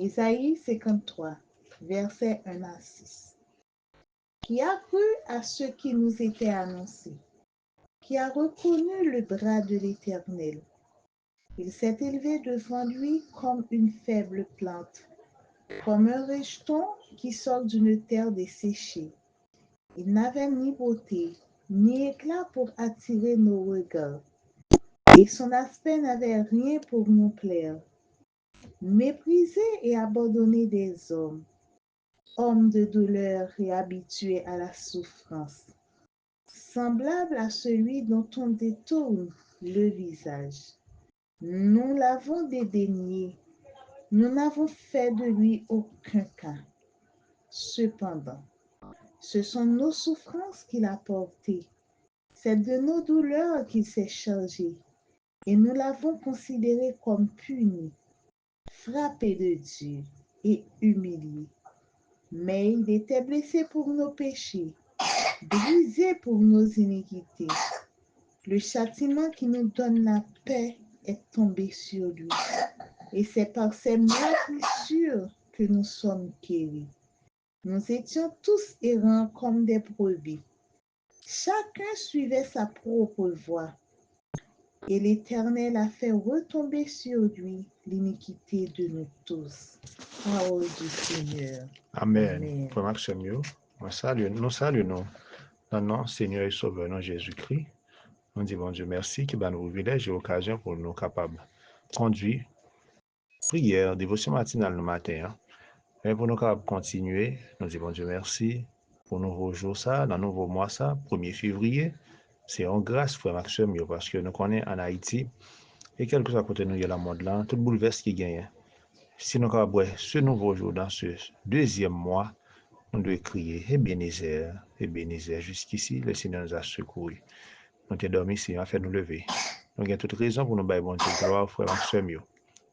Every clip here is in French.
Ésaïe 53, versets 1 à 6. Qui a cru à ce qui nous était annoncé? Qui a reconnu le bras de l'Éternel? Il s'est élevé devant lui comme une faible plante, comme un rejeton qui sort d'une terre desséchée. Il n'avait ni beauté, ni éclat pour attirer nos regards, et son aspect n'avait rien pour nous plaire. Méprisé et abandonné des hommes, homme de douleur et habitué à la souffrance, semblable à celui dont on détourne le visage. Nous l'avons dédaigné, nous n'avons fait de lui aucun cas. Cependant, ce sont nos souffrances qu'il a portées, c'est de nos douleurs qu'il s'est chargé, et nous l'avons considéré comme puni, frappé de Dieu et humilié. Mais il était blessé pour nos péchés, brisé pour nos iniquités. Le châtiment qui nous donne la paix est tombé sur lui, et c'est par ses meurtrissures que nous sommes guéris. Nous étions tous errants comme des brebis. Chacun suivait sa propre voie, et l'Éternel a fait retomber sur lui l'iniquité de nous tous. Parole du Seigneur. Amen. Amen. Frère Maxime, nous saluons dans nom Seigneur et Sauveur, non Jésus-Christ. Nous disons, bon Dieu, merci qui va nous privilèges et occasion pour nous capables de conduire prière, dévotion matinale le matin. Et pour nous capables de continuer, nous disons, bon Dieu, merci pour nouveau jour ça, dans nouveau mois ça, 1er février. C'est en grâce, frère Maxime, parce que nous connaissons en Haïti, et quel que soit côté nous, il y a la mode là, tout bouleverse qui gagne. Si nous capables, ce nouveau jour, dans ce deuxième mois, on doit crier, Ebenezer, jusqu'ici, le Seigneur nous a secourus. Nous t'es dormi, Seigneur, a fait nous lever. Nous avons toute raison pour nous bailler bon Dieu, gloire, frère Maxime,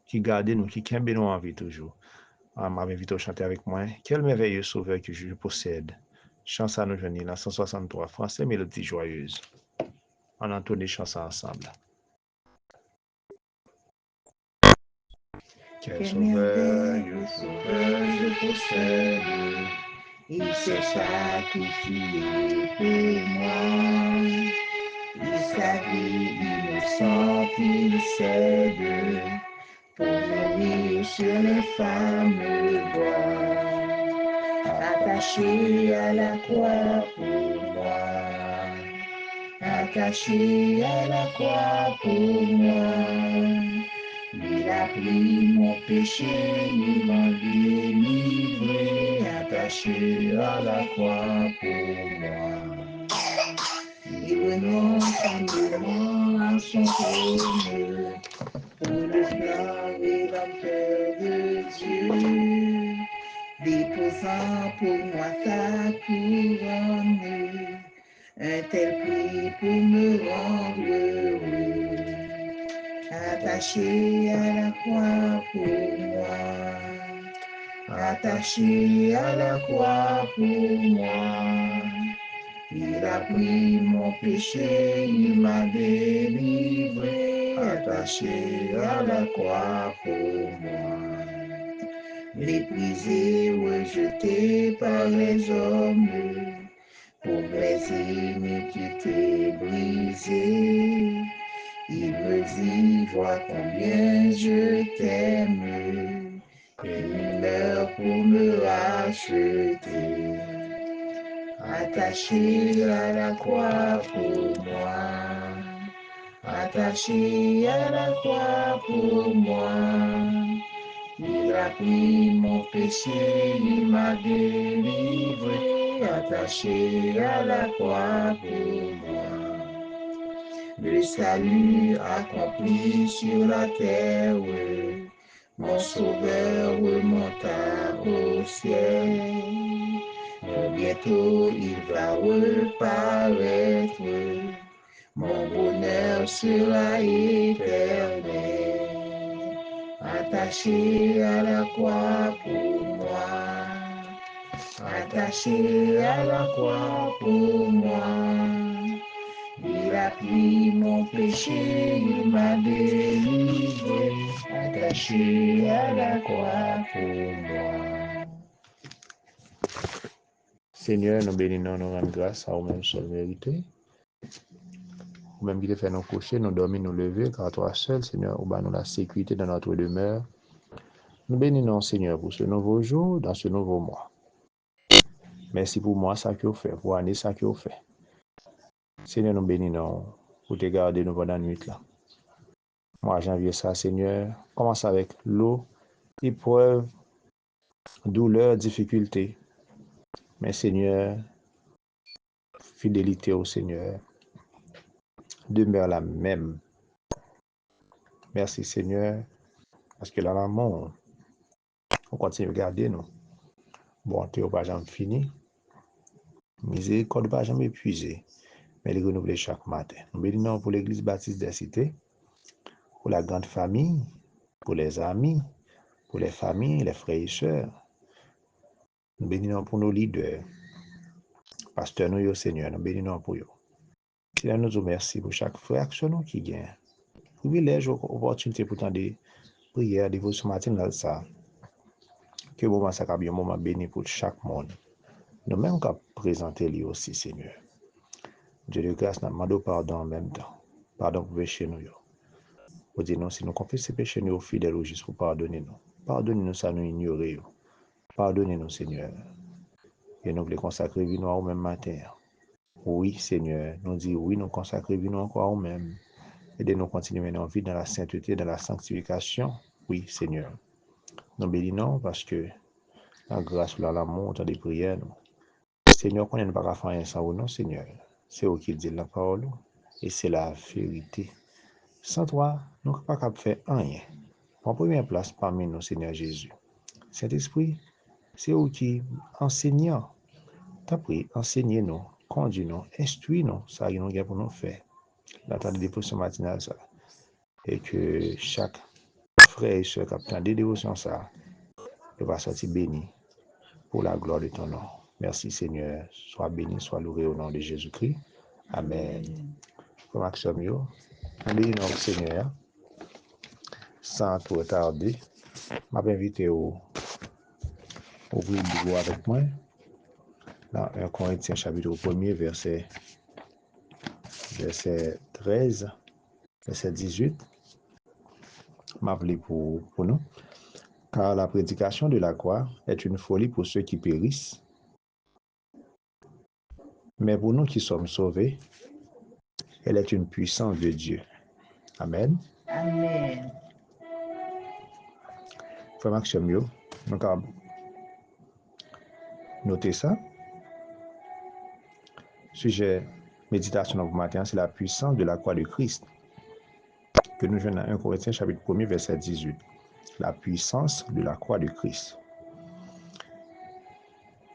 qui garde nous, qui kembe nous en vie toujours. On m'a invité à chanter avec moi. Quel merveilleux sauveur que je possède. Chance à nous venir dans 163 français, mélodie joyeuse. On entonne les chansons ensemble. Quel merveilleux sauveur je possède. Il s'est sacrifié pour moi. Et sa vie innocente, il cède pour mourir sur l'infâme croix. Attaché à la croix pour moi. Attaché à la croix pour moi. Il a pris mon péché, il m'a délivré. Attaché à la croix pour moi. Il renonce humblement à son trône pour le plan rédempteur de Dieu, déposant pour moi sa couronne, un tel prix pour me rendre heureux. Attaché à la croix pour moi, attaché à la croix pour moi. Il a pris mon péché, il m'a délivré, attaché à la croix pour moi. Méprisé, rejeté par les hommes, pour mes iniquités brisées, il me dit, vois combien je t'aime, et il meurt pour me racheter. Attaché à la croix pour moi, attaché à la croix pour moi. Il a pris mon péché, il m'a délivré, attaché à la croix pour moi. Le salut accompli sur la terre, mon sauveur remonta au ciel. Bientôt il va reparaître, mon bonheur sera éternel. Attaché à la croix pour moi, attaché à la croix pour moi. Il Il a pris mon péché, il m'a délivré, attaché à la croix pour moi. Seigneur, nous bénissons, nous rendons grâce à vous-même seul mérité. Vous-même qui te fait nous coucher, nous dormir, nous lever, car toi seul, Seigneur, vous nous la sécurité dans notre demeure. Nous bénissons, Seigneur, pour ce nouveau jour, dans ce nouveau mois. Merci pour moi, ça que vous faites, pour l'année, ça que vous faites. Seigneur, nous bénissons pour te garder nous pendant la nuit là. Moi, janvier ça, Seigneur, commence avec l'eau, épreuve, douleur, difficulté. Mais Seigneur, fidélité au Seigneur demeure la même. Merci Seigneur, parce que dans le monde, on continue de garder nous. Bonté au pas jamais fini, miséricorde pas jamais épuisé, mais les renouveler chaque matin. Nous bénissons pour l'église baptiste des cités, pour la grande famille, pour les amis, pour les familles, les frères et sœurs. Nous bénissons pour nos leaders, pasteurs nous, Seigneur, nous bénissons pour eux. Seigneur, nous remercions pour chaque frère qui gagne. Privilège, opportunité pour tant de prières, dévotion matinale, ça. Que le moment ça soit un moment béni pour chaque monde. Nous même qu'à présenter lui aussi, Seigneur. Dieu de grâce, nous demandons pardon en même temps. Pardon pour péché nous. Vous dites non, si nous confessons péché nous, fidèles ou juste pour pardonner nous. Pardonnez-nous ça nous ignorer. Pardonnez-nous, Seigneur. Et nous voulons consacrer vie nous au même matin. Oui, Seigneur, nous disons oui, nous consacrer vie nous encore au même. Aidez-nous à continuer nos vies dans la sainteté, dans la sanctification. Oui, Seigneur. Nous bénissons parce que la grâce, l'amour, dans des prières, nous. Seigneur, qu'on ne pas faire rien sans vous, non, Seigneur. C'est vous qui dites la parole et c'est la vérité. Sans toi, nous ne pouvons pas faire rien. En première place parmi nous, Seigneur Jésus. Saint-Esprit, c'est vous qui enseignant. T'as pris, enseignez-nous, conduis-nous, instruis-nous, ça nous a pour nous faire. La table de dévotion matinale, ça. Et que chaque frère et soeur qui a des dévotions, ça, va sortir béni pour la gloire de ton nom. Merci Seigneur. Sois béni, sois loué au nom de Jésus-Christ. Amen. Comme action mieux, béni nom Seigneur. Sans trop tarder, je vais inviter au ouvrir le Bible avec moi. Dans 1 Corinthiens chapitre 1er, verset 13, verset 18. M'appeler pour nous. Car la prédication de la croix est une folie pour ceux qui périssent. Mais pour nous qui sommes sauvés, elle est une puissance de Dieu. Amen. Amen. Frère Maxime, nous avons noté ça. Sujet méditation pour matin, c'est la puissance de la croix de Christ. Que nous jouons dans 1 Corinthiens chapitre 1er, verset 18. La puissance de la croix de Christ.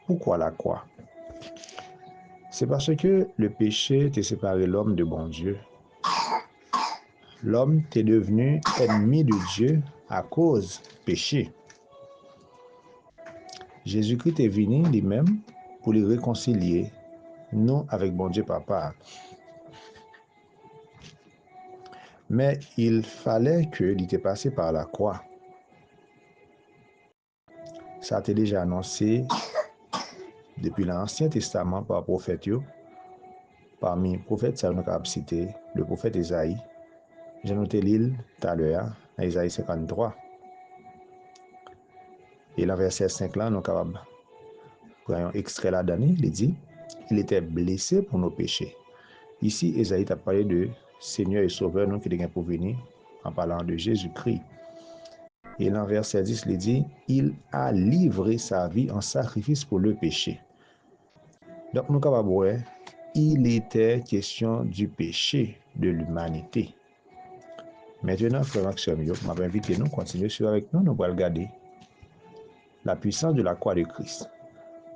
Pourquoi la croix? C'est parce que le péché t'a séparé l'homme de bon Dieu. L'homme t'est devenu ennemi de Dieu à cause du péché. Jésus-Christ est venu lui-même pour les réconcilier, nous, avec bon Dieu Papa. Mais il fallait qu'il était passé par la croix. Ça a été déjà annoncé depuis l'Ancien Testament par le prophète. Parmi les prophètes, ça nous a cité le prophète Isaïe. J'ai noté l'île tout à l'heure, dans Isaïe 53. Et dans verset 5 là, nous avons pris un extrait là-dedans, il dit, il était blessé pour nos péchés. Ici, Isaïe a parlé de Seigneur et Sauveur, nous qui devons pour venir, en parlant de Jésus-Christ. Et dans verset 10, il dit, il a livré sa vie en sacrifice pour le péché. Donc, nous avons voir, il était question du péché de l'humanité. Maintenant, frère Maxime, je m'avais invité nous continuer sur avec nous, nous allons regarder la puissance de la croix de Christ.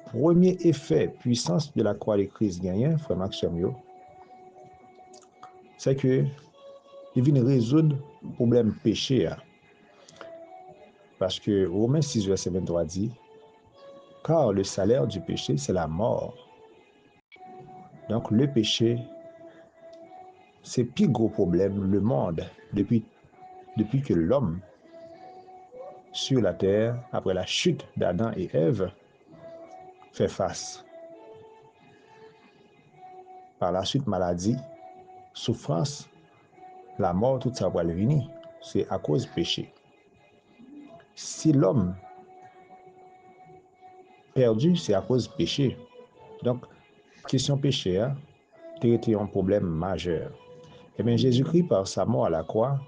Premier effet, puissance de la croix de Christ gagnant, frère Maxime, c'est que il vient résoudre le problème péché. Parce que Romains 6, verset 23 dit, car le salaire du péché, c'est la mort. Donc le péché c'est le plus gros problème le monde depuis que l'homme sur la terre, après la chute d'Adam et Ève, fait face. Par la suite, maladie, souffrance, la mort, tout ça va venir. C'est à cause du péché. Si l'homme perdu, c'est à cause du péché. Donc, question péché, hein, c'était un problème majeur. Eh bien, Jésus-Christ, par sa mort à la croix,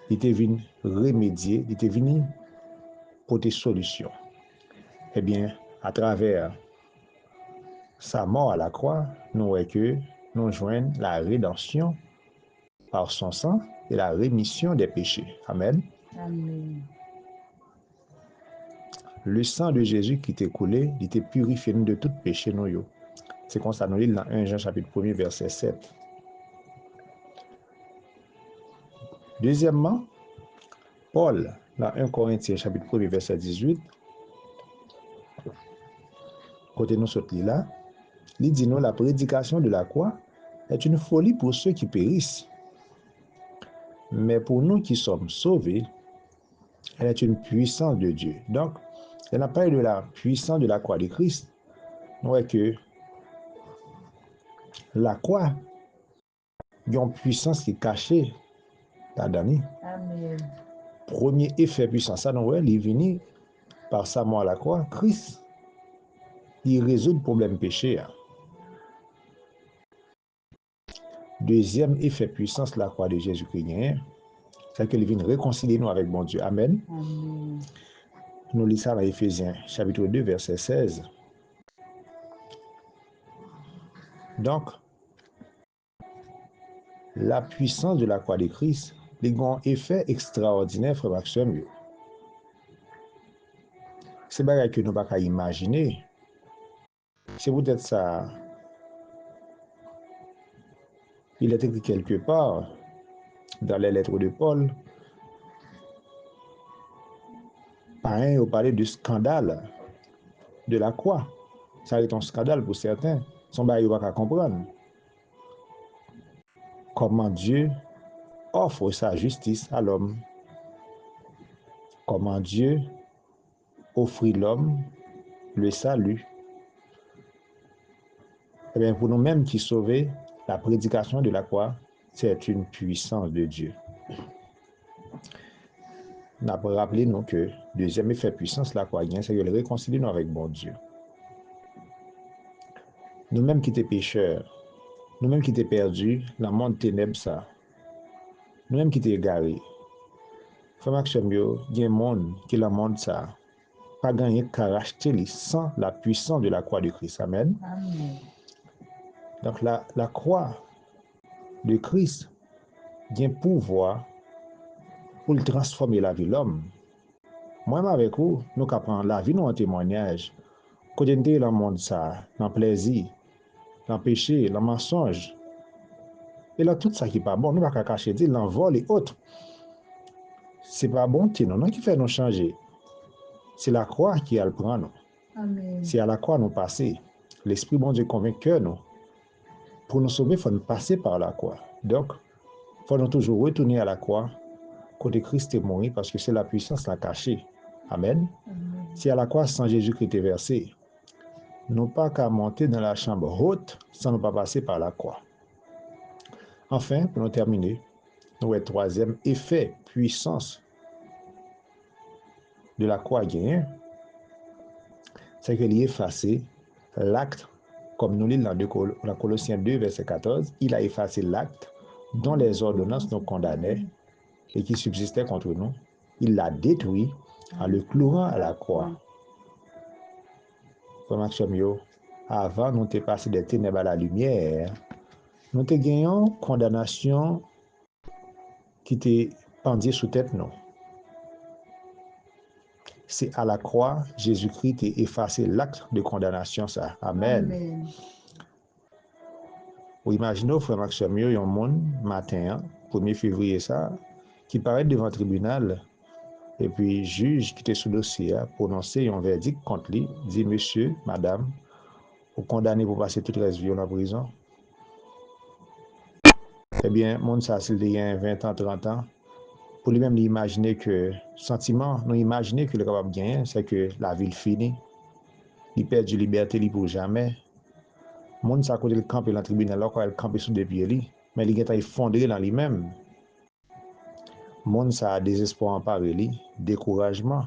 il était venu remédier, il était venu pour des solutions. Eh bien, à travers sa mort à la croix, nous voyons que nous joignons la rédemption par son sang et la rémission des péchés. Amen. Amen. Le sang de Jésus qui était coulé, il était purifié de tout péché. C'est comme ça nous lit dans 1 Jean chapitre 1 verset 7. Deuxièmement, Paul, dans 1 Corinthiens chapitre 1 verset 18, côté nous sommes là, il dit nous la prédication de la croix est une folie pour ceux qui périssent. Mais pour nous qui sommes sauvés, elle est une puissance de Dieu. Donc, elle n'a pas eu de la puissance de la croix de Christ. Nous voyons que la croix a une puissance qui est cachée là-dedans. Amen. Premier effet puissant, ça nous voyons, il est venu par sa mort à la croix. Christ, il résout le problème péché. Deuxième effet puissance, la croix de Jésus-Christ, c'est qu'il vient réconcilier nous avec bon Dieu. Amen. Amen. Nous lisons ça dans Éphésiens, chapitre 2, verset 16. Donc, la puissance de la croix de Christ, les grands effets extraordinaires, frère Maxime. C'est pas que nous ne pouvons pas imaginer. C'est peut-être ça. Il est écrit quelque part dans les lettres de Paul. Pareil, on parlait du scandale de la croix. Ça est un scandale pour certains. Son bail ne pas comprendre. Comment Dieu offre sa justice à l'homme. Comment Dieu offre l'homme le salut. Eh bien, pour nous-mêmes qui sauvons, la prédication de la croix, c'est une puissance de Dieu. Nous avons rappelé nous que deuxième effet puissance la croix, c'est que le réconcilie nous avec bon Dieu. Nous-mêmes qui étions pécheurs, nous-mêmes qui étions perdus, dans le monde ténèbres, ça, nous-mêmes qui étions égarés. Frère Maxime, il y a un monde qui est le monde ça, pas gagné qu'à racheter sans la puissance de la croix de Christ. Amen. Amen. Donc la croix de Christ a un pouvoir pour transformer la vie de l'homme. Moi, avec vous, nous apprenons la vie, nous en témoignage. Quand on est dans le monde, ça, dans le plaisir, dans le péché, dans le mensonge, et là, tout ça qui n'est pas bon, nous ne pouvons pas cacher, dans le vol et autres. Ce n'est pas bon, non, qui fait nous changer. C'est la croix qui a le prend nous. Amen. C'est à la croix nous passer. L'Esprit bon Dieu convainc que nous. Pour nous sauver, il faut nous passer par la croix. Donc, il faut nous toujours retourner à la croix, côté Christ est mort, parce que c'est la puissance la cachée. Amen. Amen. Si à la croix, sans Jésus-Christ est versé, nous pas qu'à monter dans la chambre haute sans ne pas passer par la croix. Enfin, pour nous terminer, nous avons le troisième effet, puissance de la croix gagnée, c'est qu'elle y effacé l'acte, comme nous lisons dans Colossiens 2, verset 14, il a effacé l'acte dont les ordonnances nous condamnaient et qui subsistait contre nous. Il l'a détruit en le clouant à la croix. Avant, nous t'es passé des ténèbres à la lumière. Nous te gagnons condamnation qui t'est pendue sous tête, non. C'est à la croix, Jésus-Christ t'a effacé l'acte de condamnation, ça. Amen. Amen. Vous imaginez, frère Maxime, il y a un monde, matin, 1er février, ça, qui paraît devant le tribunal, et puis juge qui était sous dossier, prononcer un verdict contre lui, dit, monsieur, madame, vous condamnez pour passer toute la vie en prison. Eh bien, monde ça, s'il y a 20 ans, 30 ans, pour lui-même, imaginer que sentiment, nous imaginer que le capable de gagner, c'est que la ville finie, il perd de liberté pour jamais. Monde ça, côté le camp et dans le tribunal, là, quand il campe sous des pieds, mais il est effondré dans lui-même. Monde ça a désespoir en parler, découragement.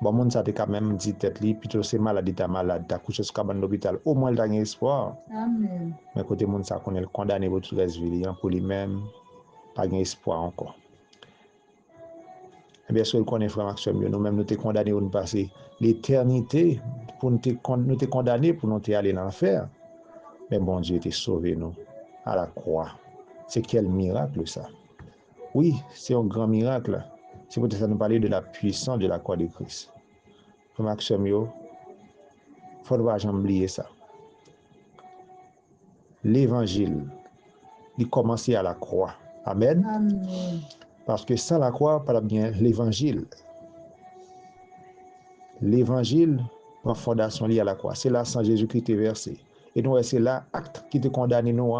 Bon, monde ça, quand même dit tête li, plutôt c'est malade, t'as malade, t'as couché sur cabane d'hôpital, au moins il a espoir. Amen. Mais côté monde ça, qu'on est condamné pour tout reste vie, pour lui-même, pas espoir encore. Eh bien, ce qu'on connaît, frère Maxime, nous-mêmes, nous sommes condamnés pour nous passer l'éternité, pour nous sommes condamnés pour nous aller dans l'enfer. Mais bon Dieu était sauvé, nous, à la croix. C'est quel miracle, ça? Oui, c'est un grand miracle. C'est pour ça nous parler de la puissance de la croix de Christ. Frère Maxime, il ne faut pas jamais oublier ça. L'évangile, il commence à la croix. Amen. Amen. Parce que sans la croix, pas bien l'évangile. L'évangile prend fondation liée à la croix. C'est là sans Jésus-Christ est versé. Et nous, c'est là acte qui te condamne nous,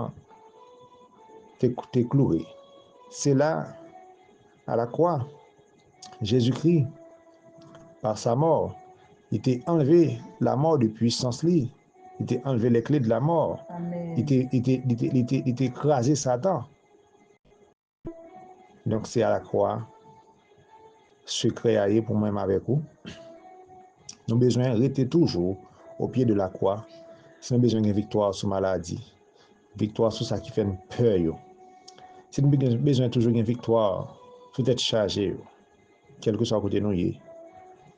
t'es cloué. C'est là, à la croix, Jésus-Christ, par sa mort, il t'a enlevé la mort de puissance li. Il t'a enlevé les clés de la mort. Amen. Il t'a écrasé Satan. Donc c'est à la croix, secret à pour moi-même avec vous. Nous avons besoin de rester toujours au pied de la croix. Si nous avons besoin d'une victoire sur la maladie, victoire sur ça qui fait une peur. Si nous avons besoin toujours d'une victoire sur être chargé, quel que soit côté nous, nous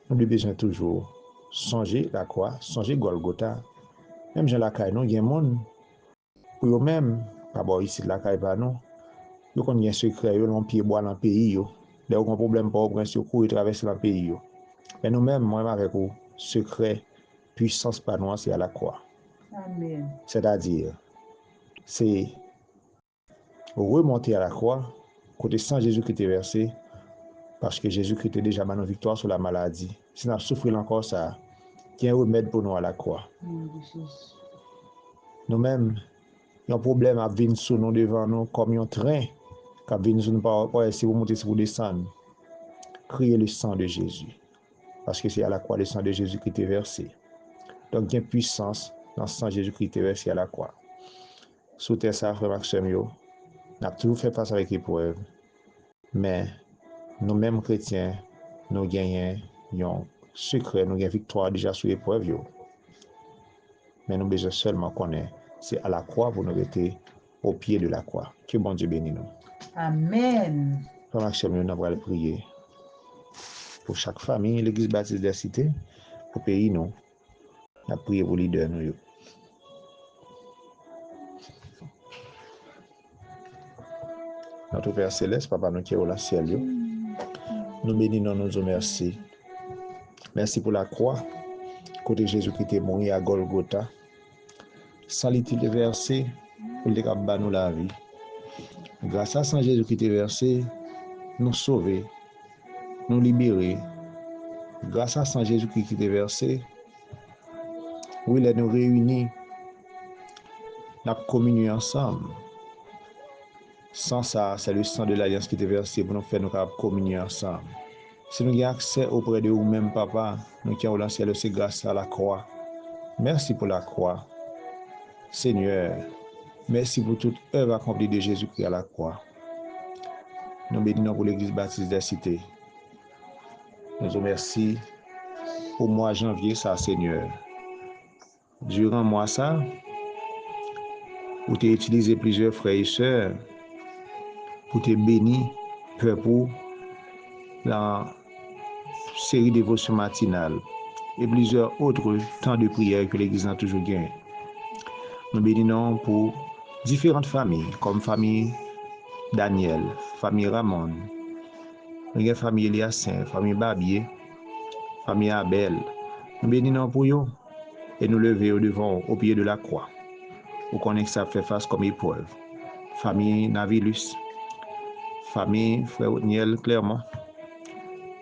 avons besoin toujours songer la croix, songer Golgotha. Même dans la caille, nous, il y a des gens pour eux-mêmes, pas bon ici de la caille pas nous. Ils ont un secret, ils ont un pied bois dans le pays. Ils ont un problème pour ils traverser le pays. Mais nous-mêmes, moi avec vous, secret, puissance par nous, c'est à la croix. Amen. C'est-à-dire, c'est remonter à la croix, côté sans Jésus-Christ est versé, parce que Jésus-Christ est déjà une victoire sur la maladie. Si nous avons souffert encore ça, il y a un remède pour nous à la croix. Nous-mêmes, il y a un problème à venir sur nous devant nous comme un train, qui vient sur nous pas si vous montez, si vous descendez. Criez le sang de Jésus, parce que c'est à la croix le sang de Jésus qui est versé. Donc, il y a une puissance dans le sang de Jésus qui est versé à la croix. Sous terre, ça, frère Maxime, nous avons toujours fait face avec l'épreuve, mais nous-mêmes chrétiens, nous gagnons un secret, nous gagnons victoire déjà sur l'épreuve. Mais nous besoin seulement connaître, c'est à la croix pour nous rester au pied de la croix. Que bon Dieu bénisse nous. Amen. Frère Maxime, nous allons prier pour chaque famille, l'église baptiste des cités, pour le pays, nous. Nous allons prier pour les leaders, nous. Notre Père Céleste, Papa, nous qui est au ciel, nous bénissons, nous disons merci. Merci pour la croix, côté Jésus qui est mort à Golgotha. Sans l'utilité versé, pour les capable nous la vie. Grâce à Saint Jésus qui est versé, nous sauver, nous libérer. Grâce à Saint Jésus qui est versé, oui, il nous réunis, nous communions ensemble. Sans ça, c'est le sang de l'alliance qui est versé pour nous faire nous communier ensemble. Si nous avons accès auprès de vous-même, Papa, nous qui avons lancé le ciel, c'est grâce à la croix. Merci pour la croix. Seigneur, merci pour toute œuvre accomplie de Jésus-Christ à la croix. Nous bénissons pour l'église baptiste des cités. Nous vous remercions pour mois janvier, ça, Seigneur. Durant le mois, ça, vous avez utilisé plusieurs frères et sœurs pour te bénir, pour la série de dévotions matinales et plusieurs autres temps de prière que l'église a toujours gagné. Nous bénissons pour différentes familles, comme famille Daniel, famille Ramon, famille Eliassin, famille Barbier, famille Abel. Nous bénissons pour eux et nous lever devant au pied de la croix. Pour qu'on ait ça fait face comme épreuve. Famille Navilus, famille Frère Niel Clermont,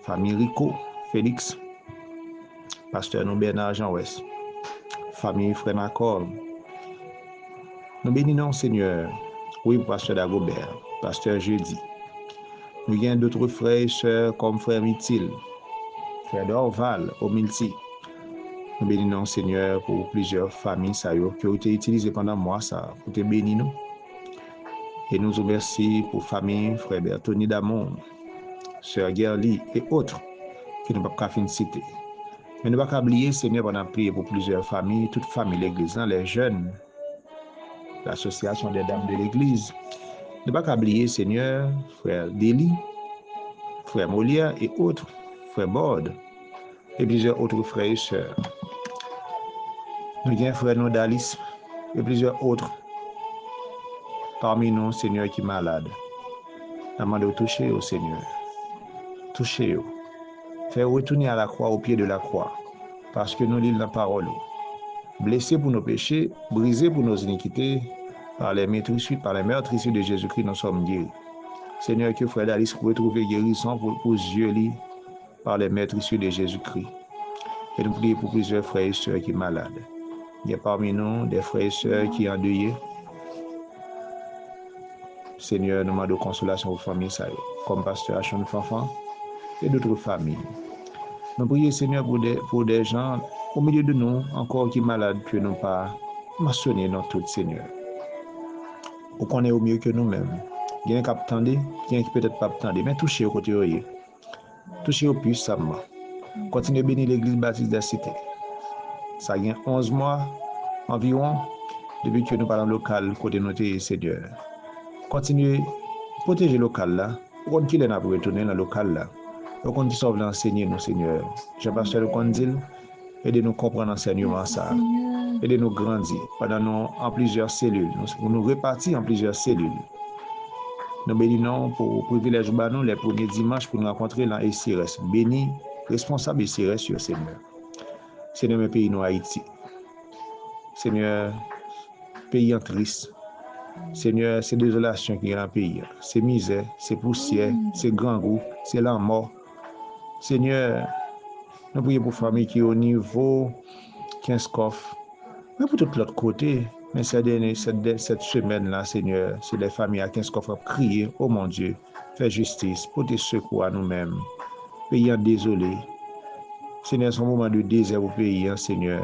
famille Rico, Félix, pasteur nous Bernard Jean-Ouest, famille Frère Nacor, Nous bénissons, Seigneur, oui, pour Pasteur Dagobert, Pasteur Jeudi. Nous avons d'autres frères et sœurs comme Frère Mithil, Frère Dorval, Omilti. Nous bénissons, Seigneur, pour plusieurs familles qui ont été utilisées pendant moi, ça, pour te bénir nous. Et nous remercions pour famille, Frère Bertoni Damon, Sœur Gerli et autres qui ne peuvent pas citer. Mais nous ne pouvons pas oublier, Seigneur, on a prié pour plusieurs familles, toutes familles de l'Église, les jeunes, l'association des dames de l'Église. Nous ne pouvons pas oublier, Seigneur, Frère Deli, Frère Molière et autres, Frère Borde, et plusieurs autres frères et sœurs. Nous avons Frère Nodalis et plusieurs autres parmi nous, Seigneur, qui sont malades. Nous demandons de toucher au Seigneur. Touchez-le. Faire retourner à la croix, au pied de la croix, parce que nous lisons la parole. Blessés pour nos péchés, brisés pour nos iniquités, par les meurtrissures de Jésus-Christ, nous sommes guéris. Seigneur, que Frère Dalis retrouve guérison pour yeux par les meurtrissures de Jésus-Christ. Et nous prions pour plusieurs frères et sœurs qui sont malades. Il y a parmi nous des frères et sœurs qui sont endeuillés. Seigneur, nous demandons consolation aux familles, comme Pasteur Achon Fanfan et d'autres familles. Nous prions, Seigneur, pour des gens au milieu de nous, encore qui sont malades, que nous pas mentionner dans tout, Seigneur. Ou qu'on est au mieux que nous-mêmes. Il y a un qui attendent, il y a un qui peut-être pas attendent, mais touchez au côté, touchez au puissamment. Continuez à bénir l'Église baptiste de la cité. Ça y a 11 mois environ depuis que nous parlons local côté notre Seigneur. Continuez à protéger le local là. Pour qu'on qu'il ait retourner dans le local là. Pour qu'on qui sauve l'enseigner nous, Seigneur. Jean-Pasteur Le Condil, aidez-nous comprendre l'enseignement ça. Aidez-nous grandir pendant nous en plusieurs cellules. Nous répartir en plusieurs cellules. Nous bénissons pour privilège nous les premiers dimanches pour nous rencontrer dans SCRS. Béni, responsable SCRS sur Seigneur. Seigneur, mes pays nous Haïti. Seigneur, pays en triste. Seigneur, c'est désolation qui est dans le pays. C'est misère, c'est poussière, c'est grand goût, c'est la mort. Seigneur, nous prions pour famille qui est au niveau 15 coffres. Mais pour tout l'autre côté, mais cette semaine-là, Seigneur, c'est les familles à 15 coffres à crier, oh mon Dieu, fais justice, portez secours à nous-mêmes. Pays désolé. Seigneur, c'est un moment de désert au pays, Seigneur.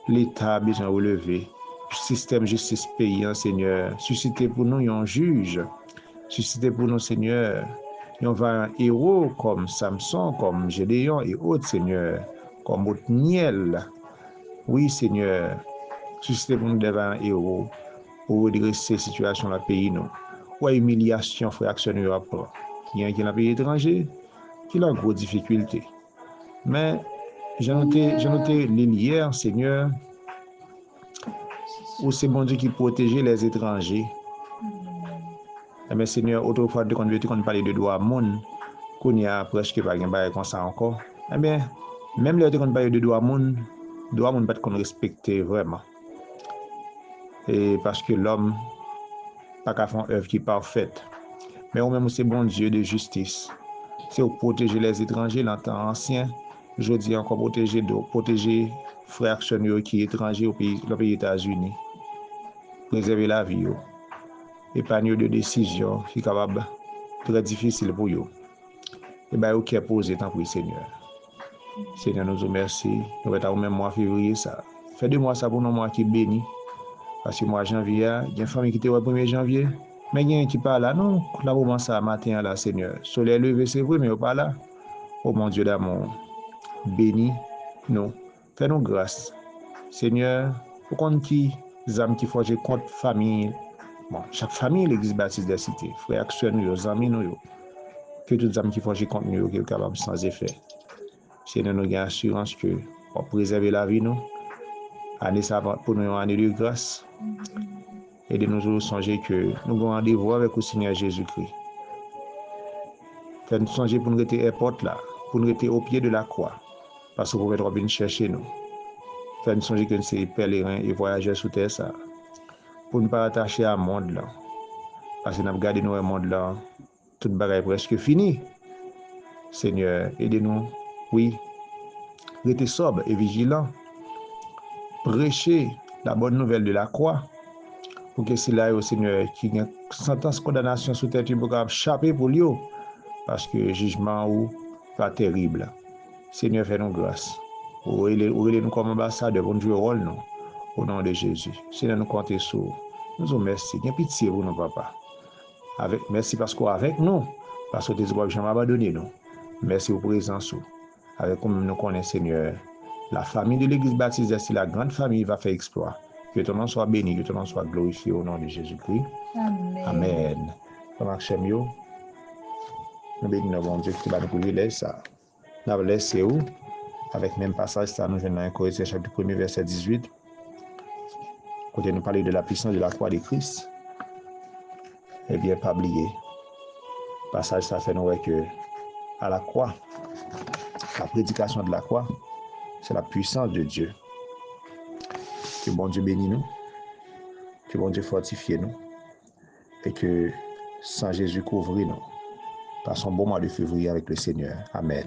L'État a besoin de relever. Système justice paysan, Seigneur. Suscitez pour nous un juge. Suscitez pour nous, Seigneur, un héros comme Samson, comme Gédéon et autres, Seigneur, comme Othniel. Oui, Seigneur. Suscitez pour nous un héros pour redresser la situation dans le pays. Ou humiliation, frère, action Europe. Il y a un qui est dans le pays étranger qui a une grosse difficulté. Mais j'ai noté hier, Seigneur, où c'est bon Dieu qui protégeait les étrangers. Mais Seigneur, autrefois, quand on parlait de droit monde, qu'on y a presque pas de comme ça encore. Eh bien, même les quand on parlait de droit monde pas qu'on respecte vraiment. Et parce que l'homme n'a pas faire une œuvre qui est parfaite. Mais au même c'est bon Dieu de justice. C'est pour protéger les étrangers dans le temps ancien. Je dis encore protéger frères qui sont étrangers au pays des États-Unis. Préserver la vie. Épargner de décisions qui sont capables très difficiles pour eux. Et bien, qui est posé tant pour Seigneur. Seigneur, nous remercie. Nous avons au même mois février ça. Fait 2 mois ça pour nous mois qui béni. Parce que mois janvier, il y a une famille qui était au 1er janvier. Mais il y a un qui parle là, non, là moment ça matin là, Seigneur. Soleil levé, c'est vrai, mais pas là. Oh mon Dieu d'amour, bénis nous. Fais-nous grâce. Seigneur, pour qu'on qui âmes qui forgent contre famille. Bon, chaque famille l'église baptiste des cités, frères, sœurs, nous, amis, nous. Que toutes les âmes qui forgent contre nous, qui sont capables sans effet. Seigneur, nous avons assurance que pour préserver la vie, nous, année ça pour nous une année de grâce. Et de nous songer que nous avons rendez-vous avec le Seigneur Jésus-Christ. Faites-nous songer pour nous rester airport là, pour nous rester au pied de la croix, parce que vous pouvez venir chercher nous. Faites-nous songer que nous sommes pèlerins et voyageurs sous terre ça, pour ne pas attacher à monde là, parce que nous avons gardé nous un monde là, toute bagaille presque fini. Seigneur, aidez-nous, oui, rester sobre et vigilant, prêcher la bonne nouvelle de la croix pour que c'est là, au Seigneur, qui a une sentence condamnation sous tête, pour échapper pour lui, parce que le jugement ou pas terrible. Seigneur, fais-nous grâce. Ou nous comme ambassadeur pour nous jouer rôle, non. Au nom de Jésus. Seigneur, nous comptons sur vous. Nous vous remercions. Il y a pitié pour nous, papa. Merci parce qu'on est avec nous. Parce que tu n'as jamais abandonné nous. Merci pour présence. Avec nous, nous connaissons, Seigneur. La famille de l'Église baptisée, c'est la grande famille qui va faire exploit. Que ton nom soit béni, que ton nom soit glorifié au nom de Jésus-Christ. Amen. Amen. Comment Chemio, nous bénissons bon Dieu qui va nous privilège ça. Nous allons laisser où, avec le même passage, ça nous vient dans 1 Corinthiens chapitre 1 verset 18. Quand nous parlons de la puissance de la croix de Christ, eh bien, pas oublier. Passage, ça fait nous voir que à la croix, la prédication de la croix, c'est la puissance de Dieu. Que bon Dieu bénisse nous, que bon Dieu fortifie nous, et que sans Jésus couvrir nous, par son bon mois de février avec le Seigneur. Amen.